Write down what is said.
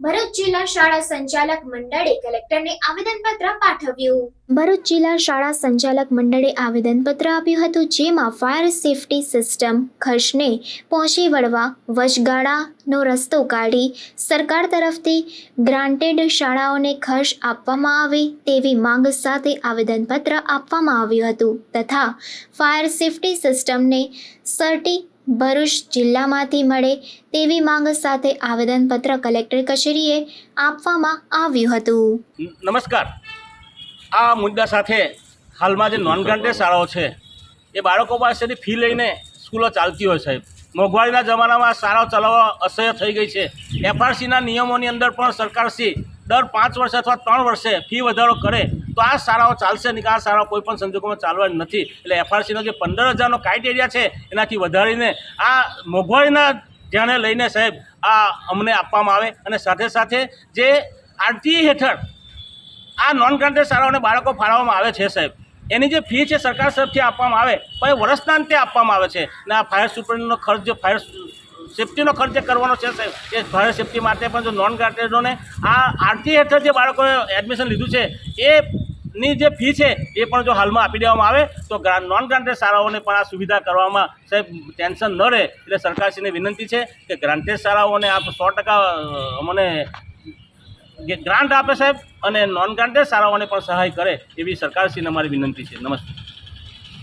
ભરૂચ જિલ્લા શાળા સંચાલક મંડળે કલેક્ટરને આવેદનપત્ર પાઠવ્યું. ભરૂચ જિલ્લા શાળા સંચાલક મંડળે આવેદનપત્ર આપ્યું હતું, જેમાં ફાયર સેફટી સિસ્ટમ ખર્ચને પહોંચી વળવા વચગાળાનો રસ્તો કાઢી સરકાર તરફથી ગ્રાન્ટેડ શાળાઓને ખર્ચ આપવામાં આવે તેવી માંગ સાથે આવેદનપત્ર આપવામાં આવ્યું હતું તથા ફાયર સેફટી સિસ્ટમને સર્ટી ભરૂચ જિલ્લામાંથી મળે તેવી માંગ સાથે આવેદનપત્ર કલેક્ટર કચેરીએ આપવામાં આવ્યું હતું. નમસ્કાર. આ મુદ્દા સાથે હાલમાં જે નોન ગ્રાન્ટેડ શાળાઓ છે એ બાળકો પાસેથી ફી લઈને સ્કૂલો ચાલતી હોય સાહેબ. મોંઘવારીના જમાનામાં શાળાઓ ચલાવવા અસહ્ય થઈ ગઈ છે. એફઆરસીના નિયમોની અંદર પણ સરકારશ્રી દર 5 વર્ષે અથવા 3 વર્ષે ફી વધારો કરે તો આ શાળાઓ ચાલશે નહીં, કે આ શાળાઓ કોઈ પણ સંજોગોમાં ચાલવાની નથી. એટલે એફઆરસીનો જે 15,000નો ક્રાઇટેરિયા છે એનાથી વધારીને આ મોંઘવારીના ધ્યાને લઈને સાહેબ આ અમને આપવામાં આવે અને સાથે સાથે જે આરટીઈ હેઠળ આ નોન ગ્રાન્ટેડ શાળાઓને બાળકો ફાળવવામાં આવે છે સાહેબ, એની જે ફી છે સરકાર તરફથી આપવામાં આવે પણ એ વર્ષના અંતે આપવામાં આવે છે. અને આ ફાયર સુપ્રિન્ટેન્ડન્ટનો ખર્ચ, જે ફાયર સેફ્ટીનો ખર્ચ જે કરવાનો છે સાહેબ, એ ફાયર સેફ્ટી માટે પણ જો નોન ગ્રાન્ટેડોને આ આરટીઈ હેઠળ જે બાળકોએ એડમિશન લીધું છે એની જે ફી છે એ પણ જો હાલમાં આપી દેવામાં આવે તો નોન ગ્રાન્ટેડ શાળાઓને પણ આ સુવિધા કરવામાં સાહેબ ટેન્શન ન રહે. એટલે સરકારશ્રીને વિનંતી છે કે ગ્રાન્ટેડ શાળાઓને આપ 100% અમને ગ્રાન્ટ આપે સાહેબ અને નોન ગ્રાન્ટેડ શાળાઓને પણ સહાય કરે એવી સરકારશ્રીને અમારી વિનંતી છે. નમસ્તે.